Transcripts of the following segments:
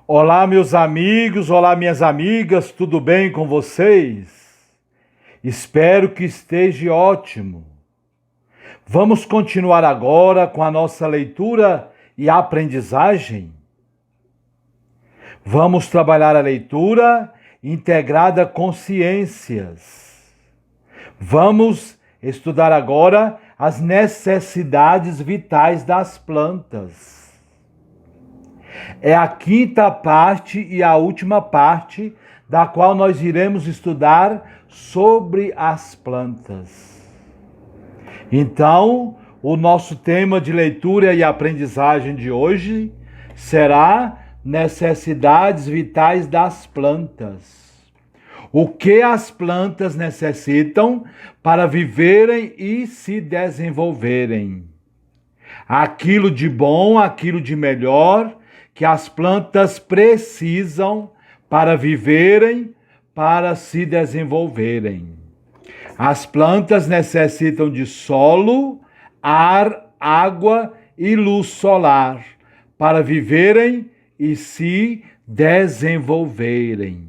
Olá, meus amigos, olá, minhas amigas, tudo bem com vocês? Espero que esteja ótimo. Vamos continuar agora com a nossa leitura e aprendizagem? Vamos trabalhar a leitura integrada com ciências. Vamos estudar agora as necessidades vitais das plantas. É a quinta parte e a última parte da qual nós iremos estudar sobre as plantas. Então, o nosso tema de leitura e aprendizagem de hoje será necessidades vitais das plantas. O que as plantas necessitam para viverem e se desenvolverem. Aquilo de bom, aquilo de melhor que as plantas precisam para viverem, para se desenvolverem. As plantas necessitam de solo, ar, água e luz solar para viverem e se desenvolverem.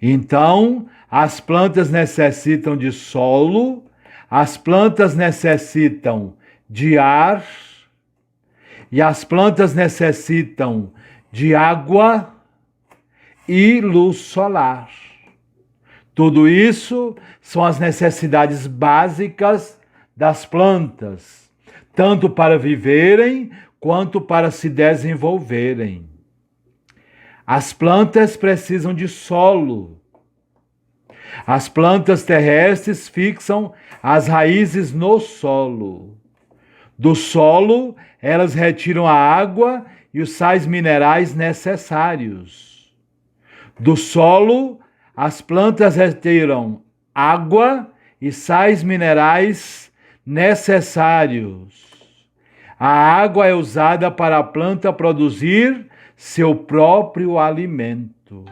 Então, as plantas necessitam de solo, as plantas necessitam de ar, e as plantas necessitam de água e luz solar. Tudo isso são as necessidades básicas das plantas, tanto para viverem quanto para se desenvolverem. As plantas precisam de solo. As plantas terrestres fixam as raízes no solo. Do solo, elas retiram a água e os sais minerais necessários. Do solo, as plantas retiram água e sais minerais necessários. A água é usada para a planta produzir seu próprio alimento.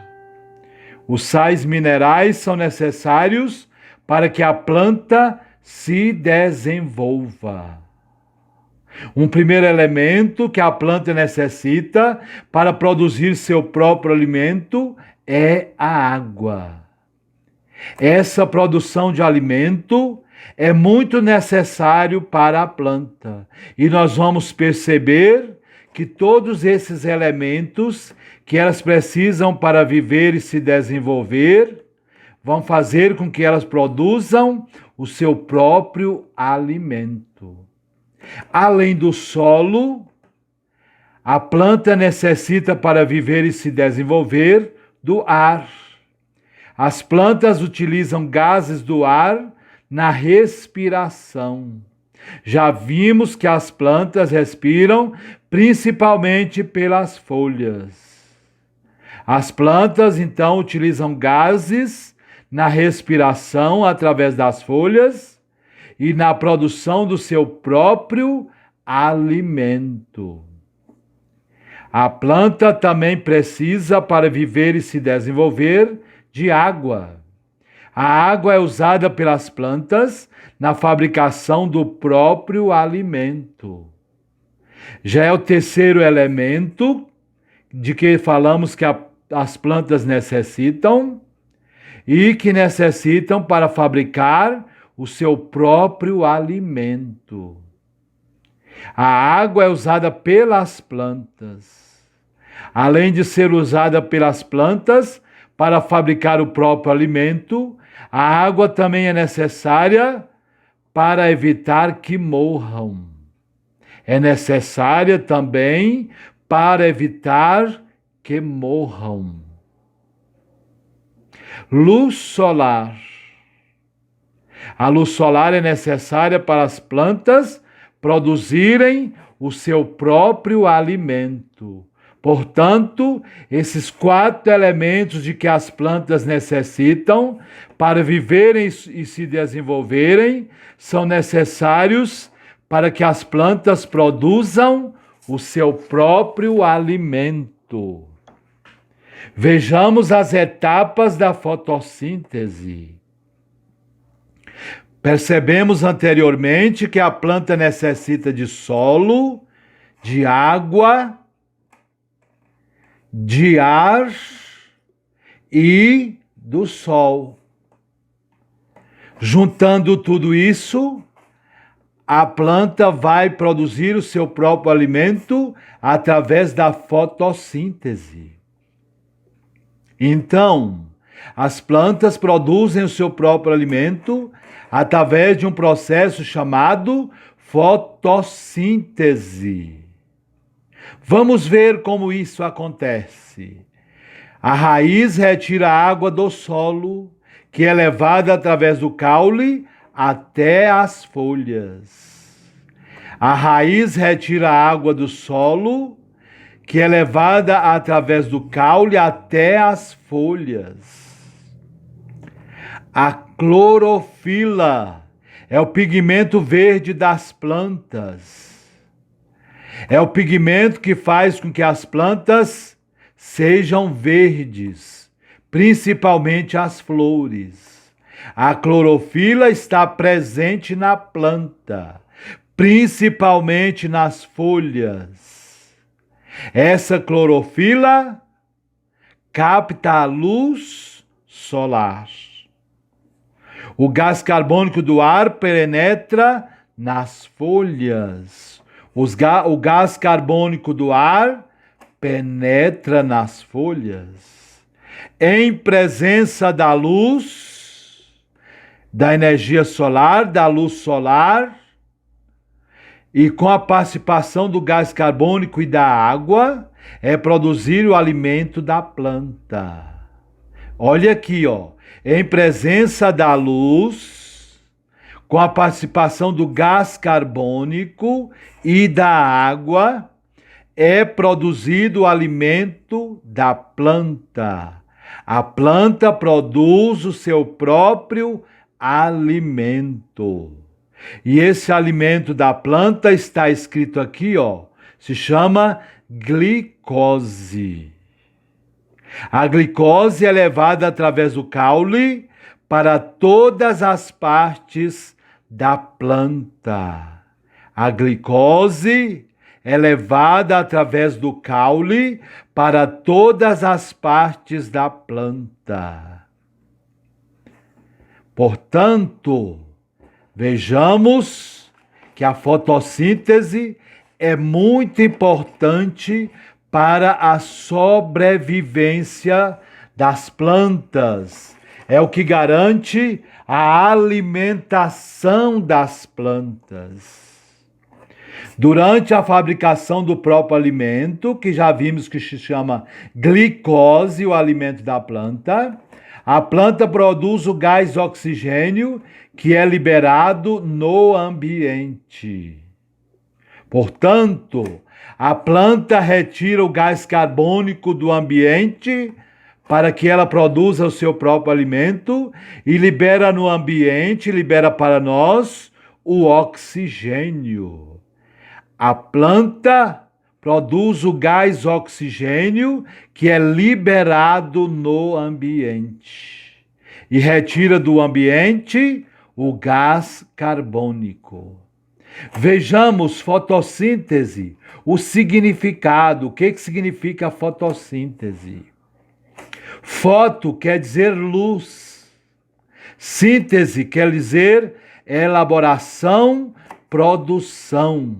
Os sais minerais são necessários para que a planta se desenvolva. Um primeiro elemento que a planta necessita para produzir seu próprio alimento é a água. Essa produção de alimento é muito necessário para a planta. E nós vamos perceber que todos esses elementos que elas precisam para viver e se desenvolver vão fazer com que elas produzam o seu próprio alimento. Além do solo, a planta necessita para viver e se desenvolver do ar. As plantas utilizam gases do ar na respiração. Já vimos que as plantas respiram principalmente pelas folhas. As plantas, então, utilizam gases na respiração através das folhas e na produção do seu próprio alimento. A planta também precisa, para viver e se desenvolver, de água. A água é usada pelas plantas na fabricação do próprio alimento. Já é o terceiro elemento de que falamos que as plantas necessitam e que necessitam para fabricar o seu próprio alimento. A água é usada pelas plantas. Além de ser usada pelas plantas para fabricar o próprio alimento, a água também é necessária para evitar que morram. É necessária também para evitar que morram. Luz solar. A luz solar é necessária para as plantas produzirem o seu próprio alimento. Portanto, esses 4 elementos de que as plantas necessitam para viverem e se desenvolverem são necessários para que as plantas produzam o seu próprio alimento. Vejamos as etapas da fotossíntese. Percebemos anteriormente que a planta necessita de solo, de água de ar e do sol. Juntando tudo isso, a planta vai produzir o seu próprio alimento através da fotossíntese. Então, as plantas produzem o seu próprio alimento através de um processo chamado fotossíntese. Vamos ver como isso acontece. A raiz retira a água do solo, que é levada através do caule até as folhas. A raiz retira a água do solo, que é levada através do caule até as folhas. A clorofila é o pigmento verde das plantas. É o pigmento que faz com que as plantas sejam verdes, principalmente as flores. A clorofila está presente na planta, principalmente nas folhas. Essa clorofila capta a luz solar. O gás carbônico do ar penetra nas folhas. O gás carbônico do ar penetra nas folhas. Em presença da luz, da energia solar, da luz solar, e com a participação do gás carbônico e da água, é produzir o alimento da planta. Olha aqui, ó. Em presença da luz, com a participação do gás carbônico e da água, é produzido o alimento da planta. A planta produz o seu próprio alimento. E esse alimento da planta está escrito aqui, ó, se chama glicose. A glicose é levada através do caule para todas as partes da planta. A glicose é levada através do caule para todas as partes da planta. Portanto, vejamos que a fotossíntese é muito importante para a sobrevivência das plantas. É o que garante a alimentação das plantas. Durante a fabricação do próprio alimento, que já vimos que se chama glicose, o alimento da planta, a planta produz o gás oxigênio, que é liberado no ambiente. Portanto, a planta retira o gás carbônico do ambiente para que ela produza o seu próprio alimento e libera no ambiente, libera para nós o oxigênio. A planta produz o gás oxigênio que é liberado no ambiente e retira do ambiente o gás carbônico. Vejamos fotossíntese, o significado. O que significa fotossíntese? Foto quer dizer luz. Síntese quer dizer elaboração, produção.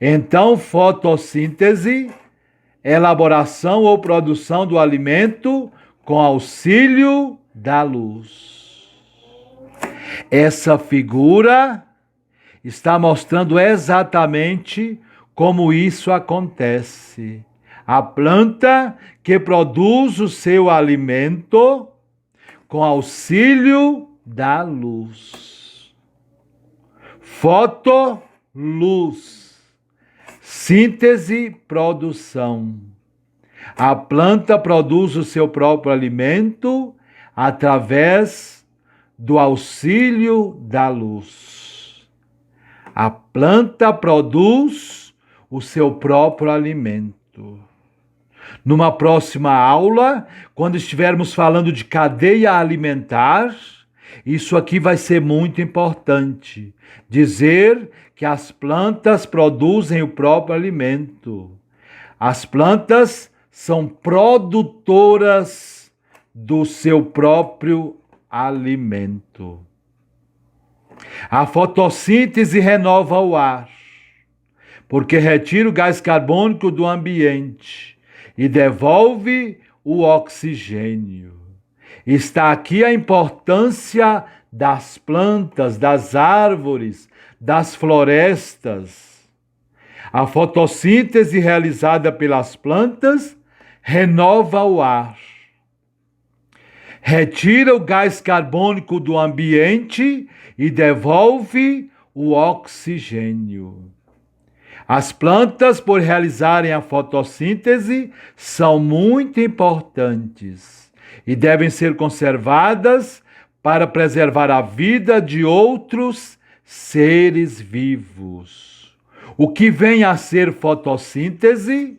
Então, fotossíntese, elaboração ou produção do alimento com auxílio da luz. Essa figura está mostrando exatamente como isso acontece. A planta que produz o seu alimento com auxílio da luz. Foto, luz. Síntese, produção. A planta produz o seu próprio alimento através do auxílio da luz. A planta produz o seu próprio alimento. Numa próxima aula, quando estivermos falando de cadeia alimentar, isso aqui vai ser muito importante. Dizer que as plantas produzem o próprio alimento. As plantas são produtoras do seu próprio alimento. A fotossíntese renova o ar, porque retira o gás carbônico do ambiente e devolve o oxigênio. Está aqui a importância das plantas, das árvores, das florestas. A fotossíntese realizada pelas plantas renova o ar, retira o gás carbônico do ambiente e devolve o oxigênio. As plantas, por realizarem a fotossíntese, são muito importantes e devem ser conservadas para preservar a vida de outros seres vivos. O que vem a ser fotossíntese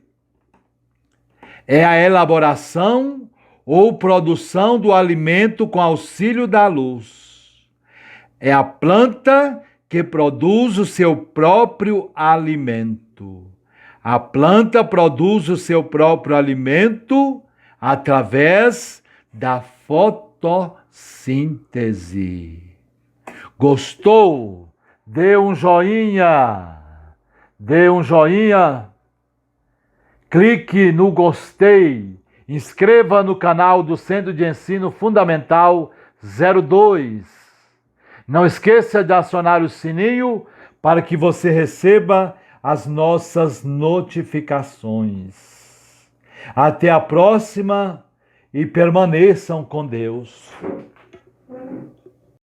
é a elaboração ou produção do alimento com auxílio da luz. É a planta que produz o seu próprio alimento. A planta produz o seu próprio alimento através da fotossíntese. Gostou? Dê um joinha. Dê um joinha. Clique no gostei. Inscreva no canal do Centro de Ensino Fundamental 02. Não esqueça de acionar o sininho para que você receba as nossas notificações. Até a próxima e permaneçam com Deus.